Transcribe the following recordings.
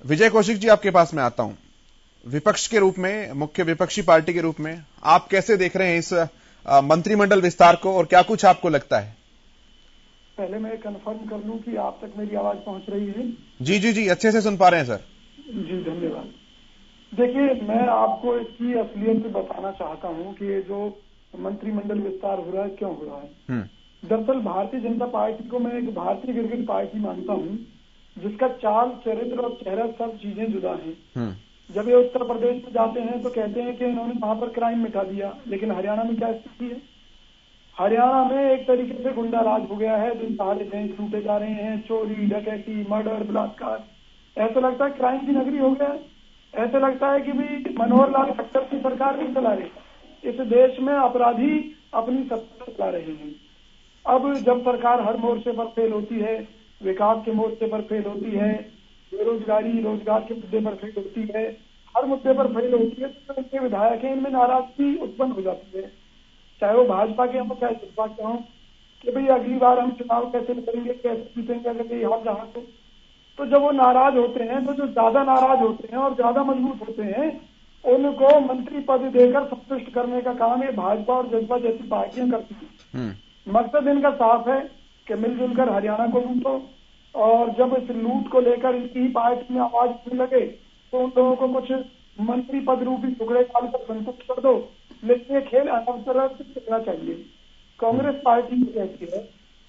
विजय कौशिक जी, आपके पास मैं आता हूं। विपक्ष के रूप में, मुख्य विपक्षी पार्टी के रूप में आप कैसे देख रहे हैं इस मंत्रिमंडल विस्तार को, और क्या कुछ आपको लगता है? पहले मैं कंफर्म कर लूं कि आप तक मेरी आवाज पहुंच रही है? जी जी जी, अच्छे से सुन पा रहे हैं सर। जी धन्यवाद। देखिए, मैं आपको इसकी असलियत बताना चाहता हूं कि ये जो मंत्रिमंडल विस्तार हो रहा है क्यों हो रहा है। दरअसल भारतीय जनता पार्टी को मैं एक भारतीय क्रिकेट पार्टी मानता हूं जिसका चाल, चरित्र और चेहरा सब चीजें जुदा हैं। जब ये उत्तर प्रदेश में जाते हैं तो कहते हैं कि इन्होंने वहां पर क्राइम मिटा दिया, लेकिन हरियाणा में क्या स्थिति है? हरियाणा में एक तरीके से गुंडा राज हो गया है। दिन दहाड़े बैंक लूटे जा रहे हैं, चोरी, डकैती, मर्डर, बलात्कार। ऐसा लगता है क्राइम की नगरी हो गया है। ऐसा लगता है कि भी मनोहर लाल खट्टर की सरकार नहीं चला रही। इस देश में अपराधी अपनी सत्ता चला रहे हैं। अब जब सरकार हर मोर्चे पर फेल होती है, विकास के मोर्चे पर फेल होती है, बेरोजगारी, रोजगार के मुद्दे पर फेल होती है, हर मुद्दे पर फेल होती है, तो इनके विधायक हैं, इनमें नाराजगी उत्पन्न हो जाती है। चाहे वो भाजपा के हों, चाहे सपा के हों, कि भाई अगली बार हम चुनाव कैसे करेंगे, कैसे जीतेंगे अगर ये हार रहा तो जब वो नाराज होते हैं, तो जो ज्यादा नाराज होते हैं और ज्यादा मजबूत होते हैं, उनको मंत्री पद देकर संतुष्ट करने का काम ये भाजपा और जसपा जैसी पार्टियां करती हैं। मकसद इनका साफ है कि मिलजुल कर हरियाणा को लूटो, और जब इस लूट को लेकर इनकी ही पार्टी में आवाज उठने लगे तो उन लोगों को कुछ मंत्री पद रूपी टुकड़े डालकर संतुष्ट कर दो। लेकिन ये खेल अनवसर से खेलना चाहिए। कांग्रेस पार्टी कहती है,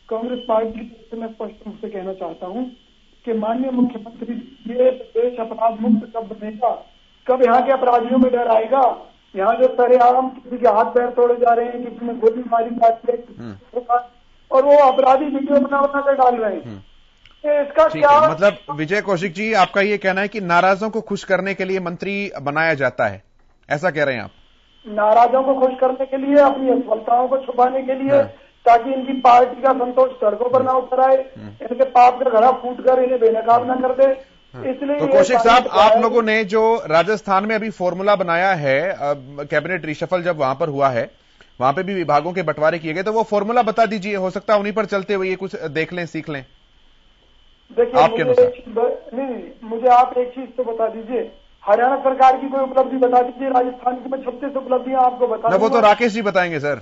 कांग्रेस पार्टी से मैं स्पष्ट रूप से कहना चाहता हूँ कि माननीय मुख्यमंत्री, ये देश अपराध मुक्त कब बनेगा, कब यहाँ के अपराधियों में डर आएगा? यहाँ जो सरेआम किसी के हाथ पैर तोड़े जा रहे हैं, किसी में गोली मारी जाती है और वो अपराधी वीडियो बना कर डाल रहे हैं। इसका क्या मतलब? विजय कौशिक जी, आपका ये कहना है कि नाराजों को खुश करने के लिए मंत्री बनाया जाता है, ऐसा कह रहे हैं आप? नाराजों को खुश करने के लिए, अपनी असफलताओं को छुपाने के लिए, ताकि इनकी पार्टी का संतोष सड़कों पर ना उतर आए, इनके पाप का घड़ा फूट कर इन्हें बेनकाब न कर दे। इसलिए तो कौशिक साहब, आप लोगों ने जो राजस्थान में अभी फॉर्मूला बनाया है, कैबिनेट रिशफल जब वहां पर हुआ है, वहां पे भी विभागों के बंटवारे किए गए, तो वो फॉर्मूला बता दीजिए, हो सकता है उन्हीं पर चलते हुए ये कुछ देख लें, सीख लें। देखिए, मुझे आप एक चीज तो बता दीजिए, हरियाणा सरकार की कोई उपलब्धि बता दीजिए। राजस्थान की मैं 36 उपलब्धियां आपको बता दूंगा। वो तो राकेश जी बताएंगे सर।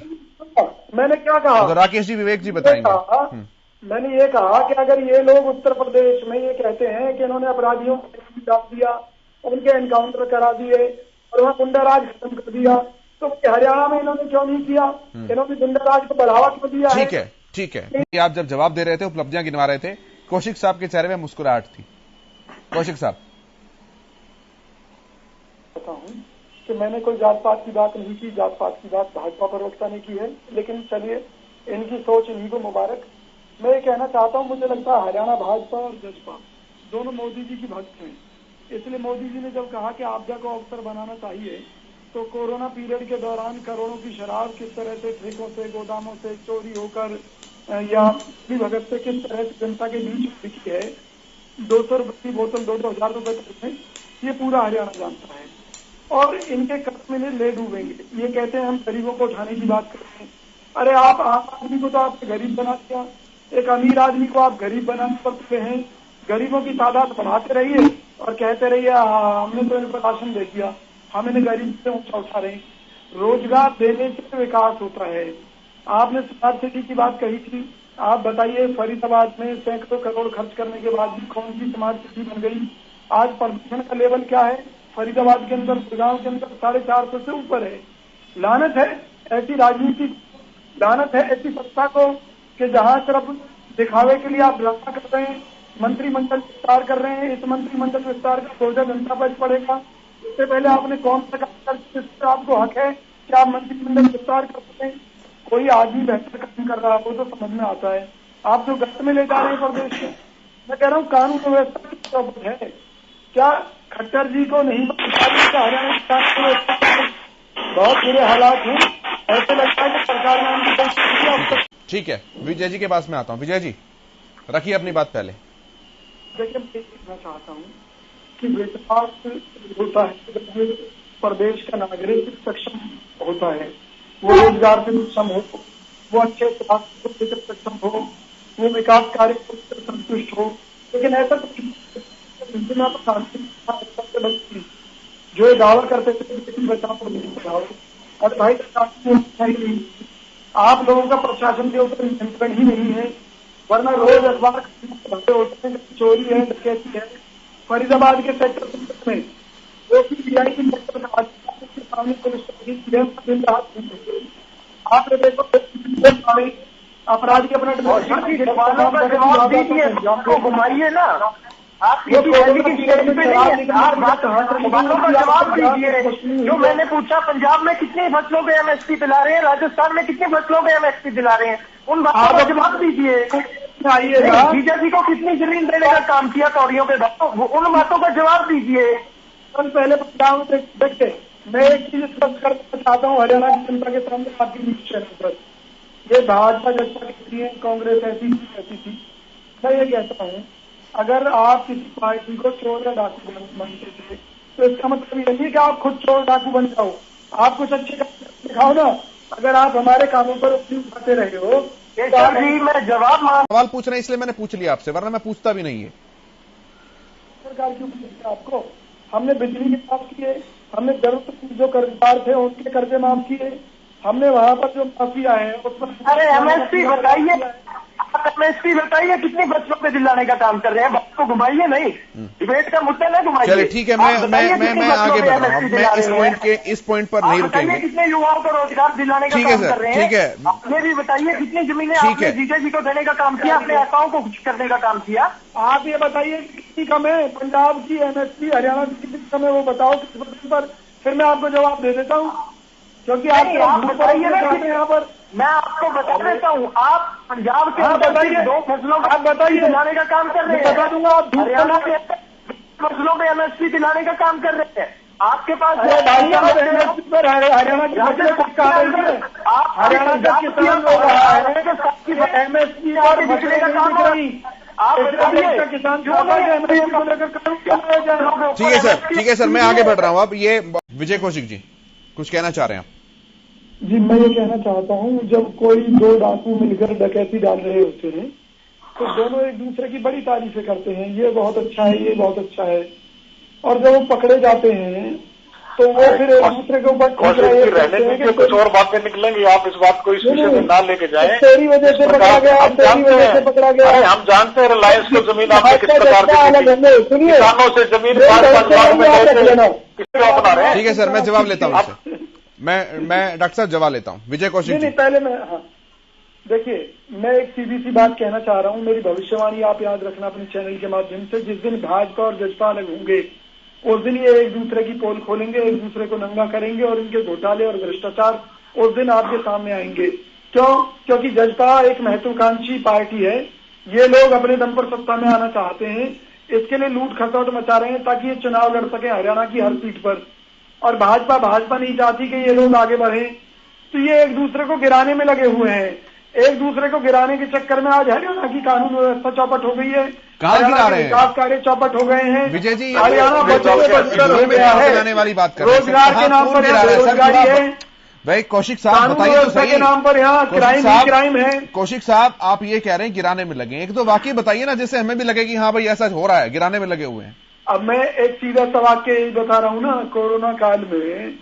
मैंने क्या कहा? तो राकेश जी, विवेक जी बताएंगे। मैंने ये कहा कि अगर ये लोग उत्तर प्रदेश में ये कहते हैं कि इन्होंने अपराधियों को डाल दिया, उनके एनकाउंटर करा दिए और वहाँ गुंडाराज खत्म कर दिया, तो हरियाणा में इन्होंने क्यों नहीं किया? इन्होंने गुंडाराज को बढ़ावा क्यों दिया? ठीक है, ठीक है। आप जब जवाब दे रहे थे, उपलब्धियां गिनवा रहे थे, कौशिक साहब के चेहरे में मुस्कुराहट थी। कौशिक साहब, हूँ कि मैंने कोई जात पात की बात नहीं की, जात पात की बात भाजपा प्रवक्ता ने की है, लेकिन चलिए, इनकी सोच इन्हीं को मुबारक। मैं ये कहना चाहता हूँ, मुझे लगता है हरियाणा भाजपा और जसपा दोनों मोदी जी की भक्त हैं। इसलिए मोदी जी ने जब कहा कि आपदा को अवसर बनाना चाहिए, तो कोरोना पीरियड के दौरान करोड़ों की शराब किस तरह से ठेकों से, गोदामों से चोरी होकर या भगत से किस तरह से जनता के बीच बिकी है, 200 रुपए की बोतल 2,000 रुपए तक में, ये पूरा हरियाणा जानता है। और इनके कदम में ले डूबेंगे। ये कहते हैं हम गरीबों को उठाने की बात करते हैं। अरे आप आम आदमी को तो आपने गरीब बना दिया, एक अमीर आदमी को आप गरीब बनाने पर तुले हैं। गरीबों की तादाद बढ़ाते रहिए और कहते रहिए हमने तो इनको राशन दे दिया, हम इन्हें गरीब से ऊंचा उठा रहे हैं। रोजगार देने से विकास होता है। आपने स्मार्ट सिटी की बात कही थी, आप बताइए फरीदाबाद में सैकड़ों करोड़ खर्च करने के बाद भी कौन सी स्मार्ट सिटी बन गई? आज प्रदूषण का लेवल क्या है? फरीदाबाद के अंदर, गुड़गांव के अंदर 450 से ऊपर है। लानत है ऐसी राजनीति, लानत है ऐसी सत्ता को कि जहां सिर्फ दिखावे के लिए आप ड्रामा कर रहे हैं, मंत्रिमंडल विस्तार कर रहे हैं। इस मंत्रिमंडल विस्तार का 2,000 जनता पर पड़ेगा। इससे पहले आपने कौन सा काम कर, आपको हक है कि आप मंत्रिमंडल विस्तार कर सकें? कोई आदमी बेहतर काम कर रहा है वो तो समझ में आता है। आप जो गश्त में ले जा रहे हैं प्रदेश में, मैं कह रहा हूँ कानून व्यवस्था की जरूरत है क्या? खट्टर जी को नहीं हरियाणा बहुत बुरे हालात हैं। ऐसे लगता है कि सरकार ने। ठीक है, विजय जी के पास में आता हूं। विजय जी, रखिए अपनी बात पहले। देखिए, मैं कहना चाहता हूँ कि विकास होता है प्रदेश का नागरिक सक्षम होता है, वो रोजगार से सक्षम हो, वो अच्छे स्वास्थ्य को लेकर सक्षम हो, वो विकास कार्य को संतुष्ट हो। लेकिन ऐसा हिंदुना तो शांति बच्ची जो ये दावा करते थे बेटी बचाओ और बेटी पढ़ाओ, और भाई नहीं, आप लोगों का प्रशासन के ऊपर नियंत्रण ही नहीं है, वरना रोज अखबार होते हैं, चोरी है, डकैती है। फरीदाबाद के सेक्टर में जो कि वीआईपी के सामने पुलिस आपने देखो अपराधी अपना जवाब दीजिए, आपको घुमाइए ना, आप ये जवाब दीजिए। जो मैंने पूछा पंजाब में कितनी फसलों पे एमएसपी दिला रहे हैं, राजस्थान में कितनी फसलों पे एमएसपी दिला रहे हैं, उन बातों का जवाब दीजिए। बीजेपी को कितनी जमीन देने का काम किया कौड़ियों पे, उन बातों का जवाब दीजिए। पहले पंजाब में देखते, मैं एक चीज स्पष्ट करना चाहता हूँ हरियाणा की जनता के सामने आपकी न्यूज चैनल पर, ये भाजपा जजपा कहती है कांग्रेस ऐसी थी। मैं ये कहता हूँ अगर आप किसी पार्टी को चोर या डाकू बनते थे तो इसका मतलब ये नहीं कि आप खुद चोर डाकू बन जाओ, आप कुछ अच्छे काम दिखाओ ना। अगर आप हमारे कामों पर उंगली उठाते रहे हो तो जी मैं सवाल पूछ रहे हैं इसलिए मैंने पूछ लिया आपसे, वरना मैं पूछता भी नहीं है। सरकार क्यों पूछती आपको? हमने बिजली के माफ किए, हमने जरूरत जो कर्जदार थे उनके कर्जे माफ किए, हमने वहां पर जो माफिया है उस पर। अरे एमएसपी बताइए, एमएसपी बताइए कितनी बच्चों पे दिलाने का काम कर रहे हैं, बात को घुमाइए नहीं, डिबेट का मुद्दा नहीं घुमाइए। चलिए ठीक है, मैं आगे बढ़ रहा हूँ, मैं इस पॉइंट पर नहीं रुकेंगे। कितने युवाओं को रोजगार दिलाने का काम कर रहे हैं, ठीक है, आपने भी बताइए कितनी जमीनें आपने जीजेजी को देने का काम किया, अपने नेताओं को कुछ करने का काम किया। आप ये बताइए कितनी कम है पंजाब की एमएसपी, हरियाणा की कितनी कम है वो बताओ किस बदल पर, फिर मैं आपको जवाब दे देता हूँ। क्योंकि आप बताइए ना यहाँ पर, मैं आपको बता देता हूँ, आप पंजाब के बताइए 2 फसलों आप बताइए दिलाने का काम कर रहे हैं, बता दूंगा। आप हरियाणा के फसलों पे एमएसपी दिलाने का काम कर रहे हैं, आपके पास एमएसपी पर हरियाणा की फसलें कुछ कहा रही है, आप हरियाणा का किसान हो रहा है एमएसपी पर बिकने का काम हो रही। ठीक है सर, मैं आगे बढ़ रहा हूँ। अब ये विजय कौशिक जी कुछ कहना चाह रहे हैं आप? जी मैं ये कहना चाहता हूँ, जब कोई 2 डाकू मिलकर डकैती डाल रहे होते हैं तो दोनों एक दूसरे की बड़ी तारीफें करते हैं, ये बहुत अच्छा है, ये बहुत अच्छा है, और जब वो पकड़े जाते हैं तो वो फिर एक दूसरे के ऊपर कुछ और बातें निकलेंगी। आप इस बात को इस विषय में ना लेके जाएं। तेरी वजह से पकड़ा गया, तेरी वजह से पकड़ा गया। हम जानते हैं रिलायंस को जमीन आपने किस प्रकार की किसानों से जमीन 5-5 लाख में किसको बना रहे हैं। ठीक है सर, मैं जवाब लेता हूँ, मैं डॉक्टर साहब जवाब लेता हूँ। विजय कौशिक जी पहले मैं, हाँ देखिए मैं एक सीधी सी बात कहना चाह रहा हूँ, मेरी भविष्यवाणी आप याद रखना अपने चैनल के माध्यम से। जिस दिन भाजपा और जजपा अलग होंगे उस दिन ये एक दूसरे की पोल खोलेंगे, एक दूसरे को नंगा करेंगे और इनके घोटाले और भ्रष्टाचार उस दिन आपके सामने आएंगे। क्यों? क्योंकि जजपा एक महत्वाकांक्षी पार्टी है, ये लोग अपने दम पर सत्ता में आना चाहते हैं, इसके लिए लूट खसौट मचा रहे हैं ताकि ये चुनाव लड़ सके हरियाणा की हर सीट पर। और भाजपा नहीं चाहती कि ये लोग आगे बढ़े, तो ये एक दूसरे को गिराने में लगे हुए हैं। एक दूसरे को गिराने के चक्कर में आज हरियाणा की कानून व्यवस्था चौपट हो गई है, हरियाणा के विकास कार्य चौपट हो गए हैं। विजय जी हरियाणा बदतर में वाली बात कर रहे हैं, रोजगार के नाम पर बेरोजगारी है। भाई कौशिक साहब बताइए तो सही, के नाम पर यहाँ क्राइम है। कौशिक साहब आप ये कह रहे हैं गिराने में लगे, एक तो वाकई बताइए ना जिससे हमें भी लगे कि हाँ भाई ऐसा हो रहा है, गिराने में लगे हुए हैं। अब मैं एक सीधा सा वाक्य बता रहा हूँ ना, कोरोना काल में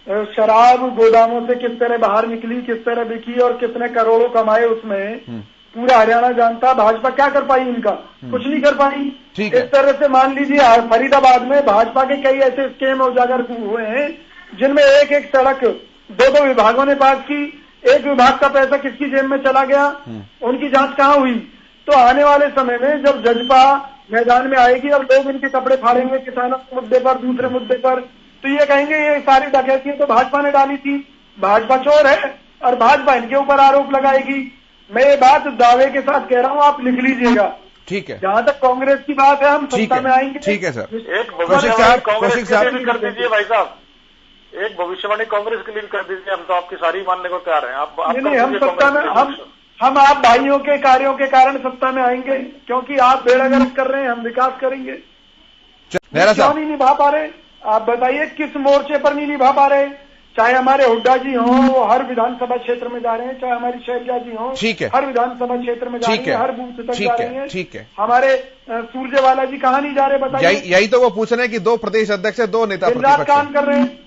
शराब गोदामों से किस तरह बाहर निकली, किस तरह बिकी और कितने करोड़ों कमाए, उसमें पूरा हरियाणा जानता। भाजपा क्या कर पाई इनका? कुछ नहीं कर पाई। इस तरह से मान लीजिए फरीदाबाद में भाजपा के कई ऐसे स्कीम उजागर हुए हैं जिनमें एक सड़क 2 विभागों ने पास की, एक विभाग का पैसा किसकी जेब में चला गया, उनकी जांच कहाँ हुई? तो आने वाले समय में जब जजपा मैदान में आएगी और लोग इनके कपड़े फाड़ेंगे किसानों के मुद्दे पर, दूसरे मुद्दे पर, तो ये कहेंगे ये सारी डकैतियां तो भाजपा ने डाली थी, भाजपा चोर है और भाजपा इनके ऊपर आरोप लगाएगी। मैं ये बात दावे के साथ कह रहा हूँ, आप लिख लीजिएगा। ठीक है, जहां तक कांग्रेस की बात है हम सत्ता में आएंगे। ठीक है सर। कौशिक साहब कर दीजिए भाई साहब, एक भविष्यवाणी कांग्रेस के लिए कर दीजिए, हम तो आपकी सारी मानने को तैयार हैं। नहीं, हम सत्ता में हम आप भाइयों के कार्यों के कारण सत्ता में आएंगे, क्योंकि आप बेड़ा गर्क कर रहे हैं, हम विकास करेंगे। क्यों नहीं निभा पा रहे? आप बताइए किस मोर्चे पर नहीं निभा पा रहे? चाहे हमारे हुड्डा जी हों, वो हर विधानसभा क्षेत्र में जा रहे हैं, चाहे हमारी शैलजा जी हों, ठीक है, हर विधानसभा क्षेत्र में जा रहे हैं, हर बूथ तक जा रहे हैं। ठीक है, हमारे सूरजेवाला जी कहाँ नहीं जा रहे बताइए? यही तो वो पूछ रहे हैं कि 2 प्रदेश अध्यक्ष है, 2 नेता दिन रात काम कर रहे हैं।